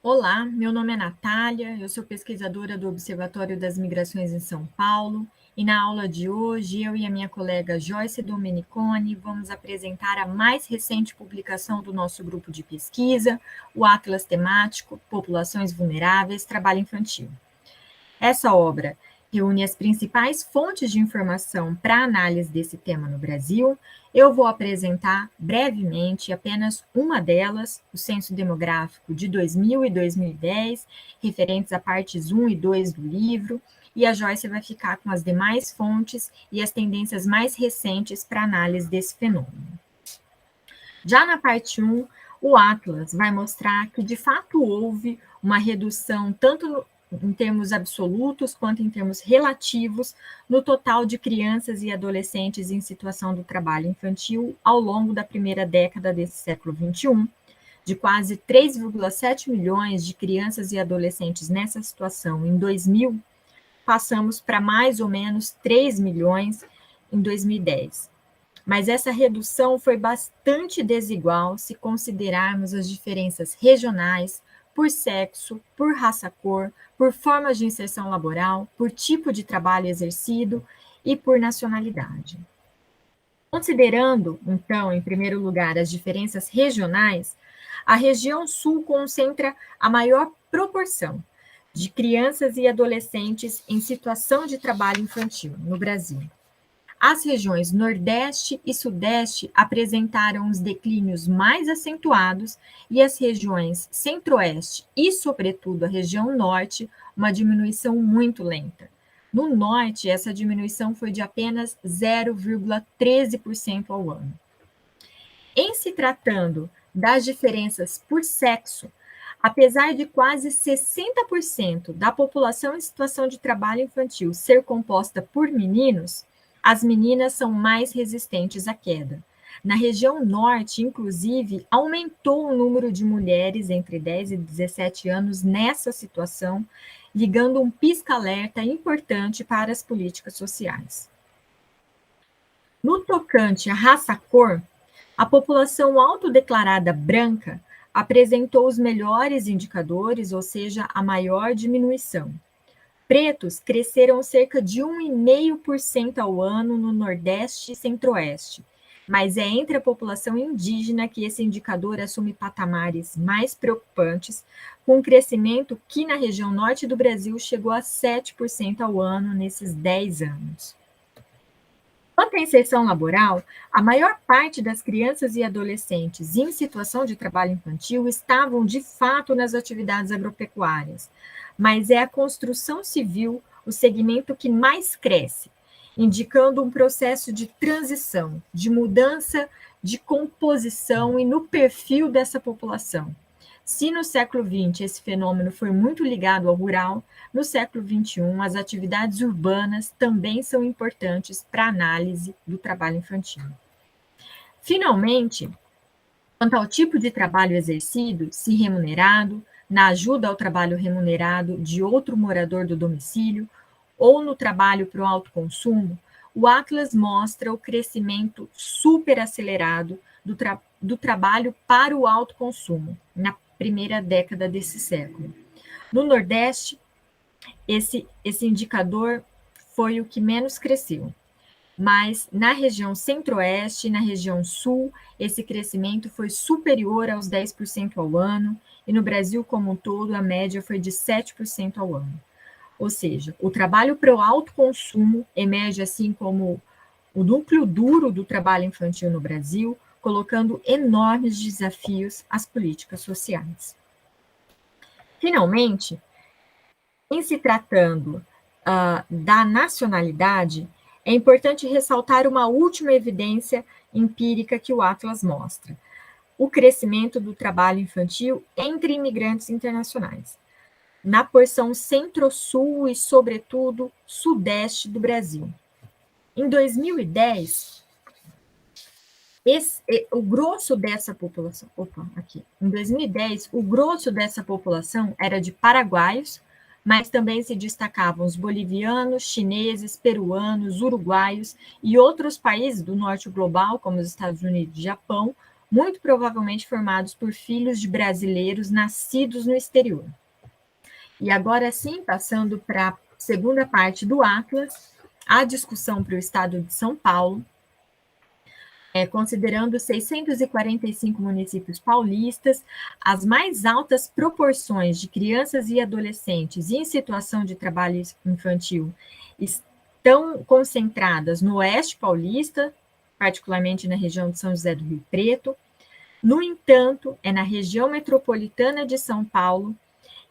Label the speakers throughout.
Speaker 1: Olá, meu nome é Natália, eu sou pesquisadora do Observatório das Migrações em São Paulo e na aula de hoje eu e a minha colega Joyce Domeniconi vamos apresentar a mais recente publicação do nosso grupo de pesquisa, o Atlas Temático Populações Vulneráveis, Trabalho Infantil. Essa obra reúne as principais fontes de informação para análise desse tema no Brasil. Eu vou apresentar brevemente apenas uma delas, o Censo Demográfico de 2000 e 2010, referentes a partes 1 e 2 do livro, e a Joyce vai ficar com as demais fontes e as tendências mais recentes para análise desse fenômeno. Já na parte 1, o Atlas vai mostrar que, de fato, houve uma redução tanto em termos absolutos quanto em termos relativos no total de crianças e adolescentes em situação do trabalho infantil ao longo da primeira década desse século XXI, de quase 3,7 milhões de crianças e adolescentes nessa situação em 2000, passamos para mais ou menos 3 milhões em 2010. Mas essa redução foi bastante desigual se considerarmos as diferenças regionais, por sexo, por raça-cor, por formas de inserção laboral, por tipo de trabalho exercido e por nacionalidade. Considerando, então, em primeiro lugar, as diferenças regionais, a região sul concentra a maior proporção de crianças e adolescentes em situação de trabalho infantil no Brasil. As regiões Nordeste e Sudeste apresentaram os declínios mais acentuados e as regiões Centro-Oeste e, sobretudo, a região Norte, uma diminuição muito lenta. No Norte, essa diminuição foi de apenas 0,13% ao ano. Em se tratando das diferenças por sexo, apesar de quase 60% da população em situação de trabalho infantil ser composta por meninos, as meninas são mais resistentes à queda. Na região norte, inclusive, aumentou o número de mulheres entre 10 e 17 anos nessa situação, ligando um pisca-alerta importante para as políticas sociais. No tocante à raça-cor, a população autodeclarada branca apresentou os melhores indicadores, ou seja, a maior diminuição. Pretos cresceram cerca de 1,5% ao ano no Nordeste e Centro-Oeste, mas é entre a população indígena que esse indicador assume patamares mais preocupantes, com um crescimento que na região norte do Brasil chegou a 7% ao ano nesses 10 anos. Quanto à inserção laboral, a maior parte das crianças e adolescentes em situação de trabalho infantil estavam, de fato, nas atividades agropecuárias, mas é a construção civil o segmento que mais cresce, indicando um processo de transição, de mudança de composição e no perfil dessa população. Se no século XX esse fenômeno foi muito ligado ao rural, no século XXI as atividades urbanas também são importantes para a análise do trabalho infantil. Finalmente, quanto ao tipo de trabalho exercido, se remunerado, na ajuda ao trabalho remunerado de outro morador do domicílio ou no trabalho para o autoconsumo, o Atlas mostra o crescimento superacelerado do trabalho para o autoconsumo na primeira década desse século. No Nordeste, esse indicador foi o que menos cresceu, mas na região Centro-Oeste e na região Sul, esse crescimento foi superior aos 10% ao ano, e no Brasil como um todo, a média foi de 7% ao ano. Ou seja, o trabalho para o autoconsumo emerge assim como o núcleo duro do trabalho infantil no Brasil, colocando enormes desafios às políticas sociais. Finalmente, em se tratando da nacionalidade, é importante ressaltar uma última evidência empírica que o Atlas mostra: o crescimento do trabalho infantil entre imigrantes internacionais, na porção centro-sul e, sobretudo, sudeste do Brasil. Em 2010, o grosso dessa população, em 2010, o grosso dessa população era de paraguaios, mas também se destacavam os bolivianos, chineses, peruanos, uruguaios e outros países do norte global, como os Estados Unidos e Japão, muito provavelmente formados por filhos de brasileiros nascidos no exterior. E agora sim, passando para a segunda parte do Atlas, a discussão para o estado de São Paulo, considerando 645 municípios paulistas, as mais altas proporções de crianças e adolescentes em situação de trabalho infantil estão concentradas no oeste paulista, particularmente na região de São José do Rio Preto. No entanto, é na região metropolitana de São Paulo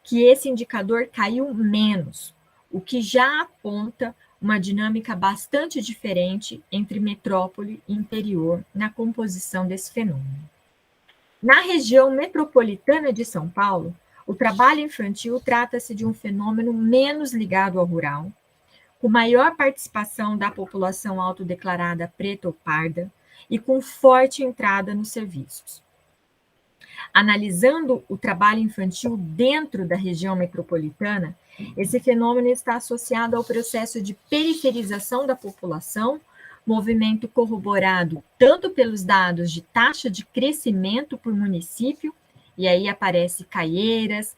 Speaker 1: que esse indicador caiu menos, o que já aponta uma dinâmica bastante diferente entre metrópole e interior na composição desse fenômeno. Na região metropolitana de São Paulo, o trabalho infantil trata-se de um fenômeno menos ligado ao rural, com maior participação da população autodeclarada preta ou parda e com forte entrada nos serviços. Analisando o trabalho infantil dentro da região metropolitana, esse fenômeno está associado ao processo de periferização da população, movimento corroborado tanto pelos dados de taxa de crescimento por município, e aí aparece Caieiras,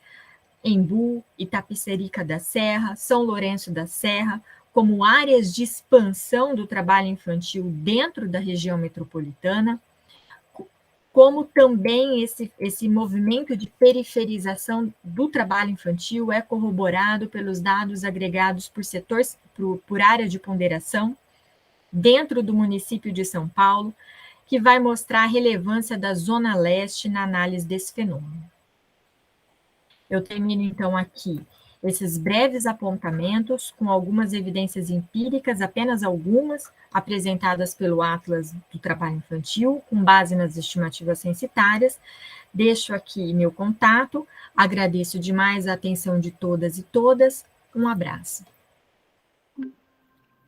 Speaker 1: Embu, Itapecerica da Serra, São Lourenço da Serra, como áreas de expansão do trabalho infantil dentro da região metropolitana, como também esse movimento de periferização do trabalho infantil é corroborado pelos dados agregados por setores, por área de ponderação, dentro do município de São Paulo, que vai mostrar a relevância da Zona Leste na análise desse fenômeno. Eu termino, então, aqui esses breves apontamentos com algumas evidências empíricas, apenas algumas, apresentadas pelo Atlas do Trabalho Infantil, com base nas estimativas censitárias. Deixo aqui meu contato, agradeço demais a atenção de todas e todas, um abraço.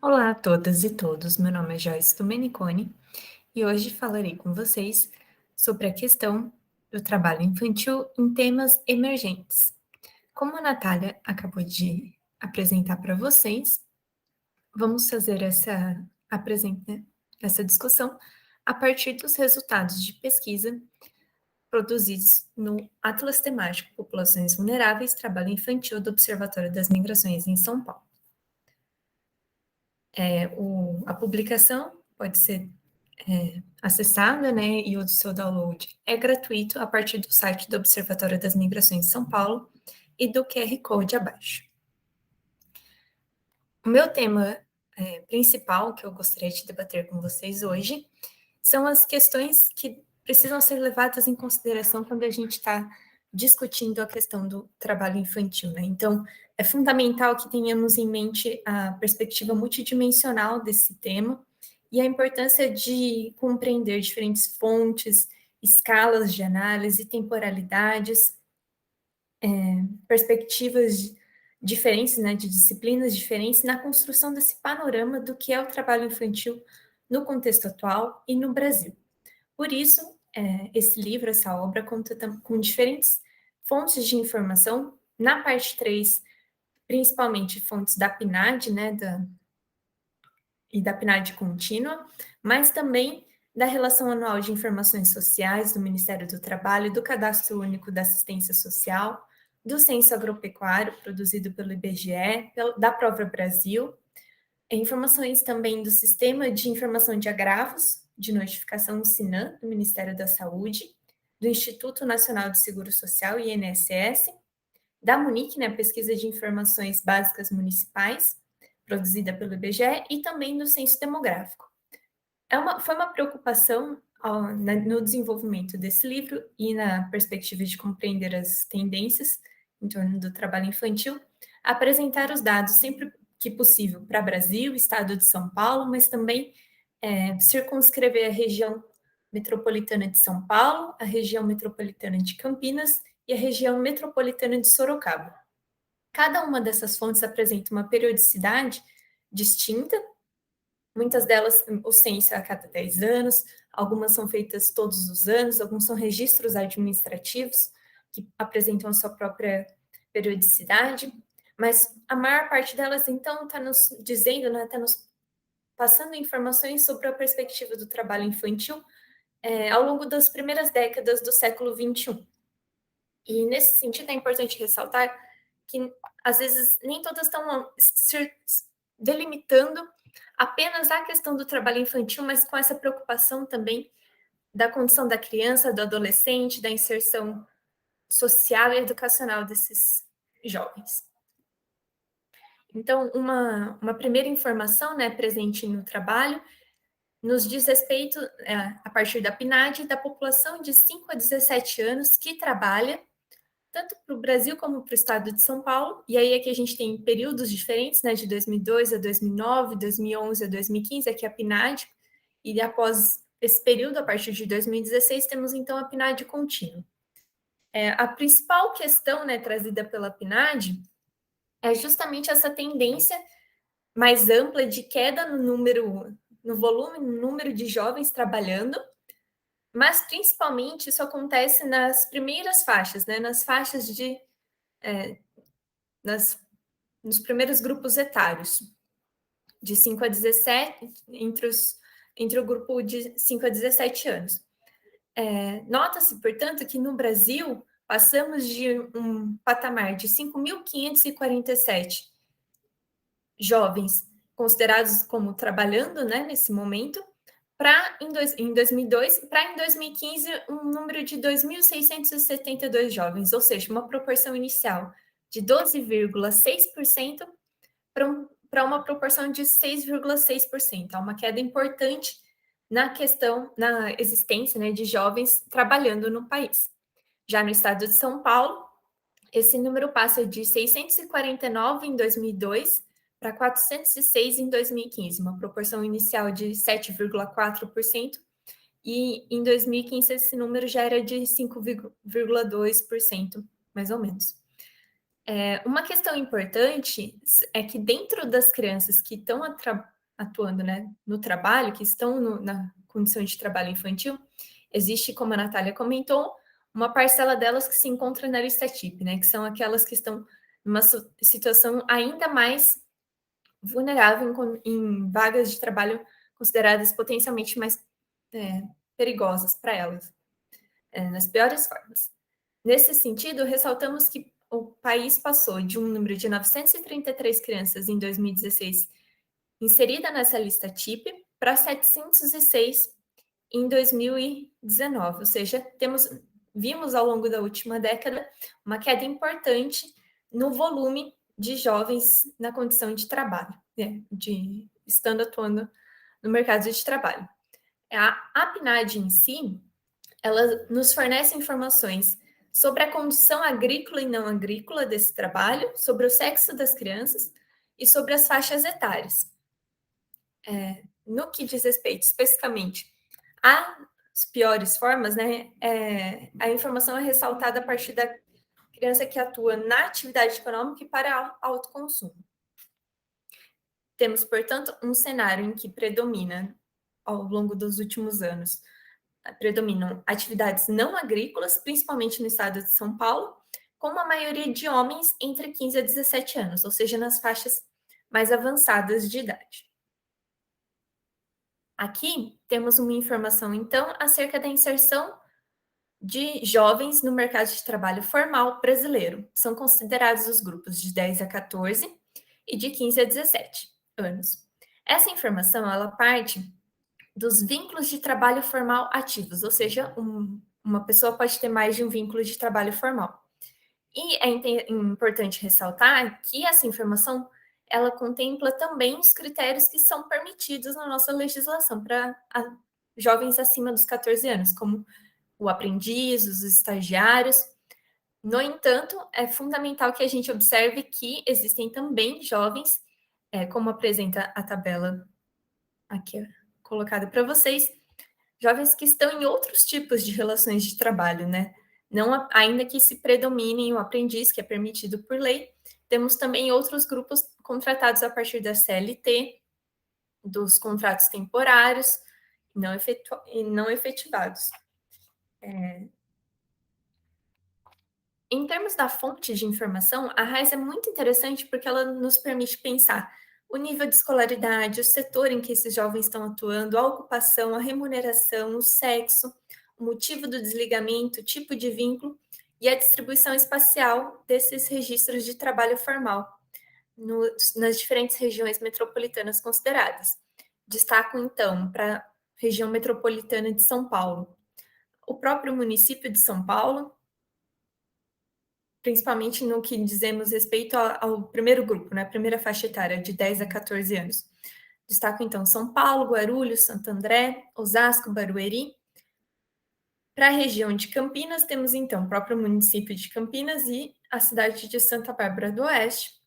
Speaker 2: Olá a todas e todos, meu nome é Joyce Domeniconi e hoje falarei com vocês sobre a questão do trabalho infantil em temas emergentes. Como a Natália acabou de apresentar para vocês, vamos fazer essa discussão a partir dos resultados de pesquisa produzidos no Atlas Temático Populações Vulneráveis, Trabalho Infantil do Observatório das Migrações em São Paulo. A publicação pode ser acessada, né, e o seu download é gratuito a partir do site do Observatório das Migrações de São Paulo e do QR Code abaixo. O meu tema principal que eu gostaria de debater com vocês hoje são as questões que precisam ser levadas em consideração quando a gente está discutindo a questão do trabalho infantil, né? Então, é fundamental que tenhamos em mente a perspectiva multidimensional desse tema e a importância de compreender diferentes fontes, escalas de análise, temporalidades, perspectivas diferentes, né, de disciplinas diferentes na construção desse panorama do que é o trabalho infantil no contexto atual e no Brasil. Por isso, esse livro, essa obra, conta com diferentes fontes de informação. Na parte 3, principalmente fontes da PNAD, né, e da PNAD contínua, mas também da Relação Anual de Informações Sociais do Ministério do Trabalho, do Cadastro Único da Assistência Social, do Censo Agropecuário, produzido pelo IBGE, da Prova Brasil, informações também do Sistema de Informação de Agravos, de Notificação do SINAM, do Ministério da Saúde, do Instituto Nacional de Seguro Social, INSS, da MUNIC, né, Pesquisa de Informações Básicas Municipais, produzida pelo IBGE, e também do Censo Demográfico. Foi uma preocupação no desenvolvimento desse livro e na perspectiva de compreender as tendências em torno do trabalho infantil, apresentar os dados sempre que possível para Brasil, Estado de São Paulo, mas também circunscrever a região metropolitana de São Paulo, a região metropolitana de Campinas e a região metropolitana de Sorocaba. Cada uma dessas fontes apresenta uma periodicidade distinta. Muitas delas, o censo é a cada 10 anos, algumas são feitas todos os anos, alguns são registros administrativos que apresentam a sua própria periodicidade, mas a maior parte delas, então, está nos dizendo, né, está nos passando informações sobre a perspectiva do trabalho infantil ao longo das primeiras décadas do século XXI. E, nesse sentido, é importante ressaltar que, às vezes, nem todas estão delimitando apenas a questão do trabalho infantil, mas com essa preocupação também da condição da criança, do adolescente, da inserção social e educacional desses jovens. Então, uma primeira informação, né, presente no trabalho nos diz respeito, a partir da PNAD, da população de 5 a 17 anos que trabalha, tanto para o Brasil como para o estado de São Paulo. E aí aqui a gente tem períodos diferentes, né, de 2002 a 2009, 2011 a 2015, aqui a PNAD, e após esse período, a partir de 2016, temos então a PNAD contínua. A principal questão, né, trazida pela PNAD é justamente essa tendência mais ampla de queda no volume, no número de jovens trabalhando, mas principalmente isso acontece nas primeiras faixas, né, nas faixas nos primeiros grupos etários, de 5 a 17, entre o grupo de 5 a 17 anos. Nota-se, portanto, que no Brasil passamos de um patamar de 5.547 jovens considerados como trabalhando, né, nesse momento, em 2002, para em 2015 um número de 2.672 jovens, ou seja, uma proporção inicial de 12,6% para uma proporção de 6,6%. Há uma queda importante na existência, né, de jovens trabalhando no país. Já no estado de São Paulo, esse número passa de 649 em 2002 para 406 em 2015, uma proporção inicial de 7,4%, e em 2015 esse número já era de 5,2%, mais ou menos. Uma questão importante é que dentro das crianças que estão atuando, né, no trabalho, que estão na condição de trabalho infantil, existe, como a Natália comentou, uma parcela delas que se encontra na lista TIP, né, que são aquelas que estão numa situação ainda mais vulnerável em vagas de trabalho consideradas potencialmente mais perigosas para elas, nas piores formas. Nesse sentido, ressaltamos que o país passou de um número de 933 crianças em 2016 inserida nessa lista TIP para 706 em 2019, ou seja, vimos ao longo da última década uma queda importante no volume de jovens na condição de trabalho, né, estando atuando no mercado de trabalho. A PNAD em si, ela nos fornece informações sobre a condição agrícola e não agrícola desse trabalho, sobre o sexo das crianças e sobre as faixas etárias. No que diz respeito especificamente às piores formas, né, a informação é ressaltada a partir da criança que atua na atividade econômica e para autoconsumo. Temos, portanto, um cenário em que predomina, ao longo dos últimos anos, predominam atividades não agrícolas, principalmente no estado de São Paulo, com uma maioria de homens entre 15 a 17 anos, ou seja, nas faixas mais avançadas de idade. Aqui temos uma informação, então, acerca da inserção de jovens no mercado de trabalho formal brasileiro. São considerados os grupos de 10 a 14 e de 15 a 17 anos. Essa informação, ela parte dos vínculos de trabalho formal ativos, ou seja, uma pessoa pode ter mais de um vínculo de trabalho formal. E é importante ressaltar que essa informação ela contempla também os critérios que são permitidos na nossa legislação para jovens acima dos 14 anos, como o aprendiz, os estagiários. No entanto, é fundamental que a gente observe que existem também jovens, como apresenta a tabela aqui colocada para vocês, jovens que estão em outros tipos de relações de trabalho, né? Não, ainda que se predomine o aprendiz, que é permitido por lei, temos também outros grupos contratados a partir da CLT, dos contratos temporários e não efetivados. Em termos da fonte de informação, a RAIS é muito interessante porque ela nos permite pensar o nível de escolaridade, o setor em que esses jovens estão atuando, a ocupação, a remuneração, o sexo, o motivo do desligamento, o tipo de vínculo e a distribuição espacial desses registros de trabalho formal nas diferentes regiões metropolitanas consideradas. Destaco, então, para a região metropolitana de São Paulo, o próprio município de São Paulo, principalmente no que dizemos respeito ao primeiro grupo, né, a primeira faixa etária, de 10 a 14 anos. Destaco, então, São Paulo, Guarulhos, Santo André, Osasco, Barueri. Para a região de Campinas, temos, então, o próprio município de Campinas e a cidade de Santa Bárbara do Oeste.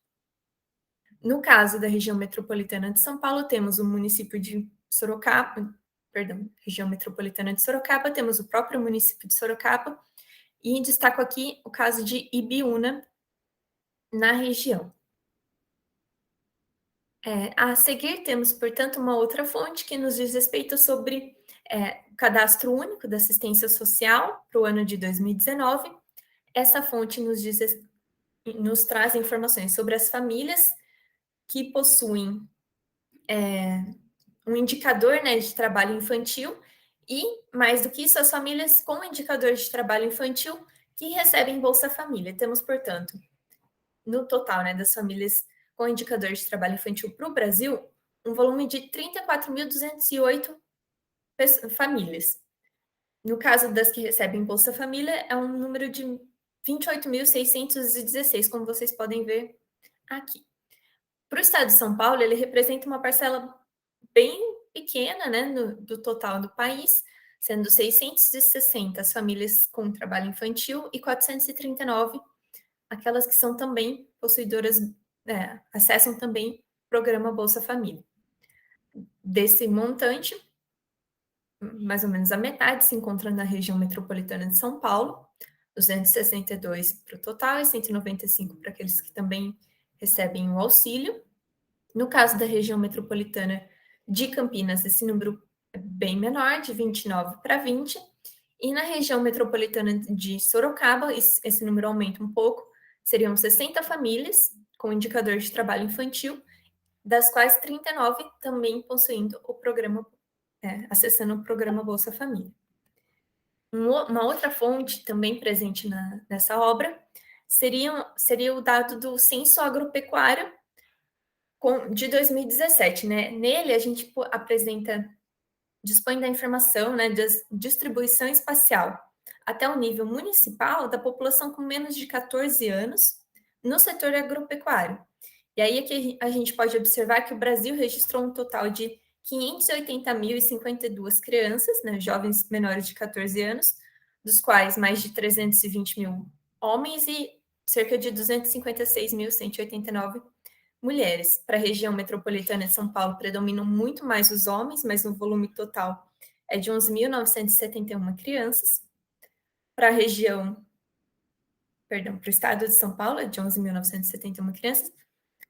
Speaker 2: No caso da região metropolitana de São Paulo, temos o município de Sorocaba, região metropolitana de Sorocaba, temos o próprio município de Sorocaba, e destaco aqui o caso de Ibiúna, na região. A seguir, temos, portanto, uma outra fonte que nos diz respeito sobre o Cadastro Único da Assistência Social para o ano de 2019. Essa fonte nos traz informações sobre as famílias que possuem um indicador, né, de trabalho infantil e, mais do que isso, as famílias com indicador de trabalho infantil que recebem Bolsa Família. Temos, portanto, no total, né, das famílias com indicador de trabalho infantil para o Brasil, um volume de 34.208 famílias. No caso das que recebem Bolsa Família, é um número de 28.616, como vocês podem ver aqui. Para o estado de São Paulo, ele representa uma parcela bem pequena, né, do total do país, sendo 660 as famílias com trabalho infantil e 439 aquelas que são também possuidoras, acessam também o programa Bolsa Família. Desse montante, mais ou menos a metade se encontra na região metropolitana de São Paulo, 262 para o total e 195 para aqueles que também recebem o auxílio. No caso da região metropolitana de Campinas, esse número é bem menor, de 29 para 20. E na região metropolitana de Sorocaba, esse número aumenta um pouco, seriam 60 famílias com indicador de trabalho infantil, das quais 39 também possuindo o programa, acessando o programa Bolsa Família. Uma outra fonte também presente nessa obra seria o dado do Censo Agropecuário de 2017, né? Nele a gente dispõe da informação, né, da distribuição espacial até o nível municipal da população com menos de 14 anos no setor agropecuário. E aí aqui a gente pode observar que o Brasil registrou um total de 580.052 crianças, né, jovens menores de 14 anos, dos quais mais de 320 mil homens e cerca de 256.189 mulheres. Para a região metropolitana de São Paulo, predominam muito mais os homens, mas no volume total é de 11.971 crianças. Para a região, para o estado de São Paulo, é de 11.971 crianças.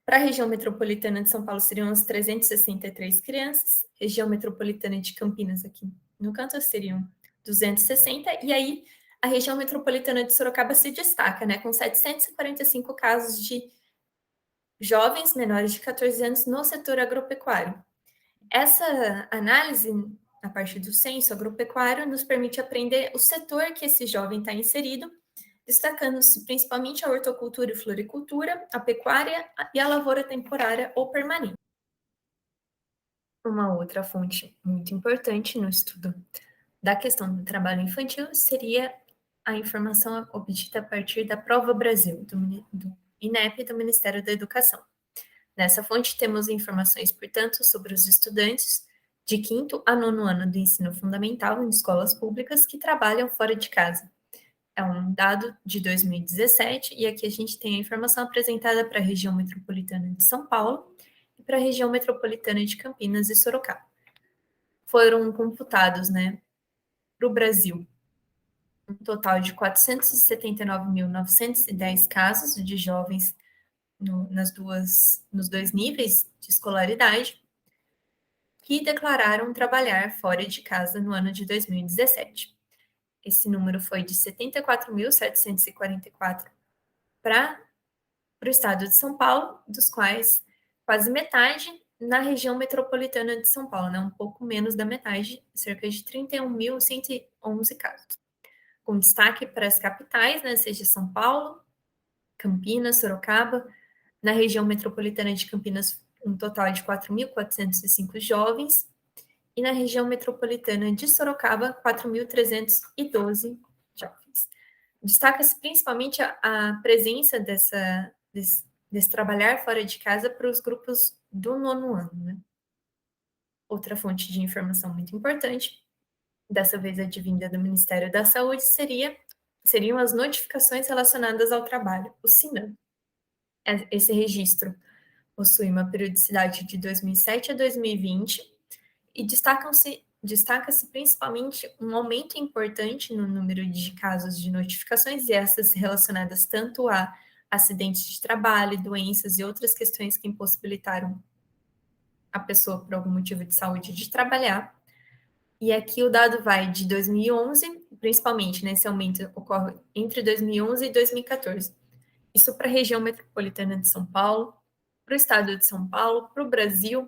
Speaker 2: Para a região metropolitana de São Paulo, seriam as 363 crianças. Região metropolitana de Campinas, aqui no canto, seriam 260. E aí, a região metropolitana de Sorocaba se destaca, né, com 745 casos de jovens menores de 14 anos no setor agropecuário. Essa análise, a partir do censo agropecuário, nos permite aprender o setor que esse jovem está inserido, destacando-se principalmente a horticultura e floricultura, a pecuária e a lavoura temporária ou permanente. Uma outra fonte muito importante no estudo da questão do trabalho infantil seria a informação obtida a partir da Prova Brasil, do INEP, do Ministério da Educação. Nessa fonte temos informações, portanto, sobre os estudantes de 5º a 9º ano do ensino fundamental em escolas públicas que trabalham fora de casa. É um dado de 2017 e aqui a gente tem a informação apresentada para a região metropolitana de São Paulo e para a região metropolitana de Campinas e Sorocaba. Foram computados, né, para o Brasil, um total de 479.910 casos de jovens nos dois níveis de escolaridade que declararam trabalhar fora de casa no ano de 2017. Esse número foi de 74.744 para o estado de São Paulo, dos quais quase metade na região metropolitana de São Paulo, né? Um pouco menos da metade, cerca de 31.111 casos, com destaque para as capitais, né, seja São Paulo, Campinas, Sorocaba. Na região metropolitana de Campinas, um total de 4.405 jovens, e na região metropolitana de Sorocaba, 4.312 jovens. Destaca-se principalmente a presença desse trabalhar fora de casa para os grupos do 9º ano, né? Outra fonte de informação muito importante, dessa vez advinda do Ministério da Saúde, seriam as notificações relacionadas ao trabalho, o SINAM. Esse registro possui uma periodicidade de 2007 a 2020 e destaca-se principalmente um aumento importante no número de casos de notificações, e essas relacionadas tanto a acidentes de trabalho, doenças e outras questões que impossibilitaram a pessoa, por algum motivo de saúde, de trabalhar. E aqui o dado vai de 2011, principalmente, né, esse aumento ocorre entre 2011 e 2014. Isso para a região metropolitana de São Paulo, para o estado de São Paulo, para o Brasil,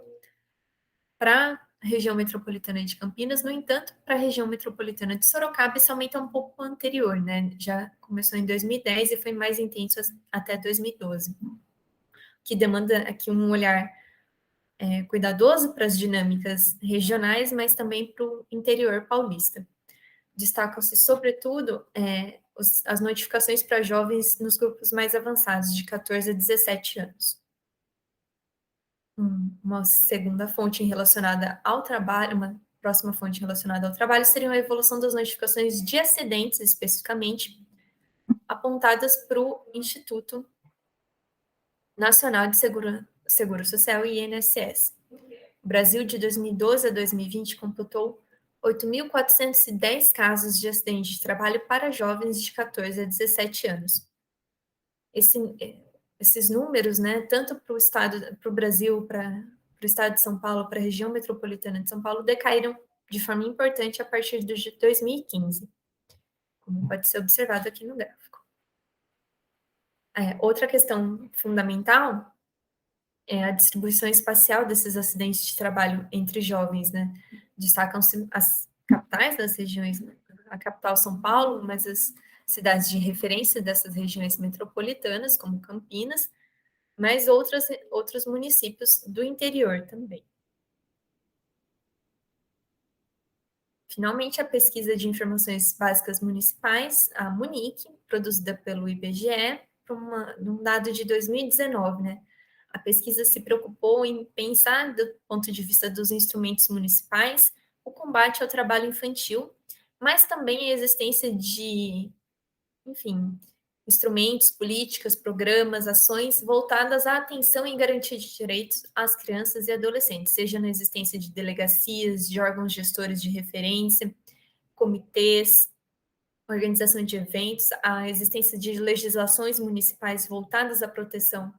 Speaker 2: para a região metropolitana de Campinas. No entanto, para a região metropolitana de Sorocaba, esse aumento é um pouco anterior, né? Já começou em 2010 e foi mais intenso até 2012, que demanda aqui um olhar cuidadoso para as dinâmicas regionais, mas também para o interior paulista. Destacam-se, sobretudo, as notificações para jovens nos grupos mais avançados, de 14 a 17 anos. Uma segunda fonte relacionada ao trabalho, uma próxima fonte relacionada ao trabalho, seria a evolução das notificações de acidentes, especificamente, apontadas para o Instituto Nacional de Seguro Social, INSS. O Brasil, de 2012 a 2020, computou 8.410 casos de acidente de trabalho para jovens de 14 a 17 anos. Esses números, né, tanto para o estado, para o Brasil, para o estado de São Paulo, para a região metropolitana de São Paulo, decaíram de forma importante a partir de 2015, como pode ser observado aqui no gráfico. Outra questão fundamental é a distribuição espacial desses acidentes de trabalho entre jovens, né? Destacam-se as capitais das regiões, né? A capital São Paulo, mas as cidades de referência dessas regiões metropolitanas, como Campinas, mas outros municípios do interior também. Finalmente, a pesquisa de informações básicas municipais, a MUNIC, produzida pelo IBGE, num dado de 2019, né? A pesquisa se preocupou em pensar, do ponto de vista dos instrumentos municipais, o combate ao trabalho infantil, mas também a existência de, enfim, instrumentos, políticas, programas, ações voltadas à atenção e garantia de direitos às crianças e adolescentes, seja na existência de delegacias, de órgãos gestores de referência, comitês, organização de eventos, a existência de legislações municipais voltadas à proteção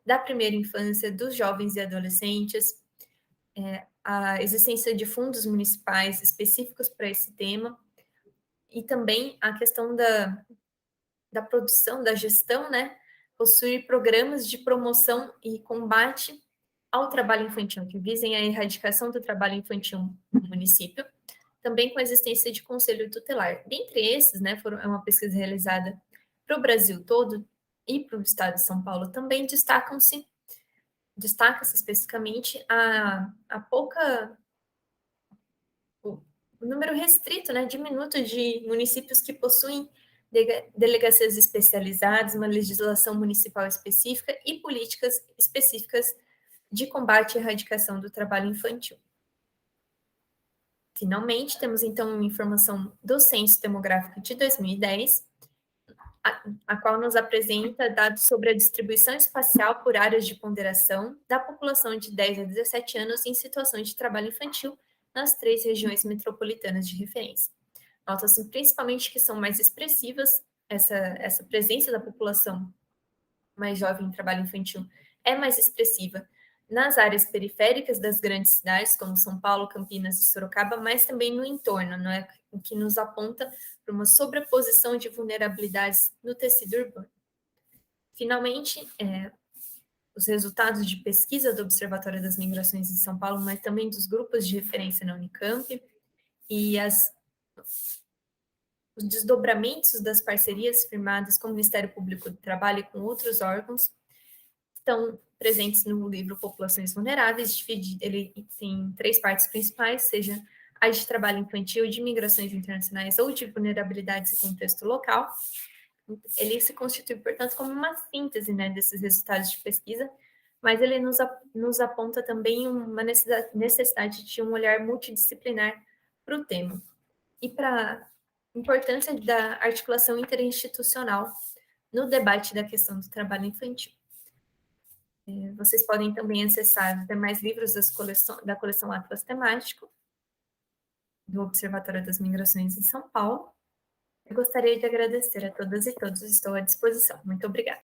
Speaker 2: da primeira infância, dos jovens e adolescentes, a existência de fundos municipais específicos para esse tema, e também a questão da produção, da gestão, né? Possuir programas de promoção e combate ao trabalho infantil, que visem a erradicação do trabalho infantil no município, também com a existência de conselho tutelar. Dentre esses, né, é uma pesquisa realizada para o Brasil todo e para o estado de São Paulo também, destaca-se especificamente o número restrito, né, diminuto de municípios que possuem delegacias especializadas, uma legislação municipal específica e políticas específicas de combate e erradicação do trabalho infantil. Finalmente, temos então uma informação do Censo Demográfico de 2010, a qual nos apresenta dados sobre a distribuição espacial por áreas de ponderação da população de 10 a 17 anos em situações de trabalho infantil nas 3 regiões metropolitanas de referência. Nota-se principalmente que são mais expressivas essa presença da população mais jovem em trabalho infantil é mais expressiva nas áreas periféricas das grandes cidades, como São Paulo, Campinas e Sorocaba, mas também no entorno, não é? O que nos aponta para uma sobreposição de vulnerabilidades no tecido urbano. Finalmente, os resultados de pesquisa do Observatório das Migrações em São Paulo, mas também dos grupos de referência na Unicamp, e os desdobramentos das parcerias firmadas com o Ministério Público do Trabalho e com outros órgãos estão presentes no livro Populações Vulneráveis. Ele tem 3 partes principais, seja a de trabalho infantil, de migrações internacionais ou de vulnerabilidades e contexto local. Ele se constitui, portanto, como uma síntese, né, desses resultados de pesquisa, mas ele nos aponta também uma necessidade de um olhar multidisciplinar para o tema e para a importância da articulação interinstitucional no debate da questão do trabalho infantil. Vocês podem também acessar os demais livros da coleção Atlas Temático, do Observatório das Migrações em São Paulo. Eu gostaria de agradecer a todas e todos, estou à disposição. Muito obrigada.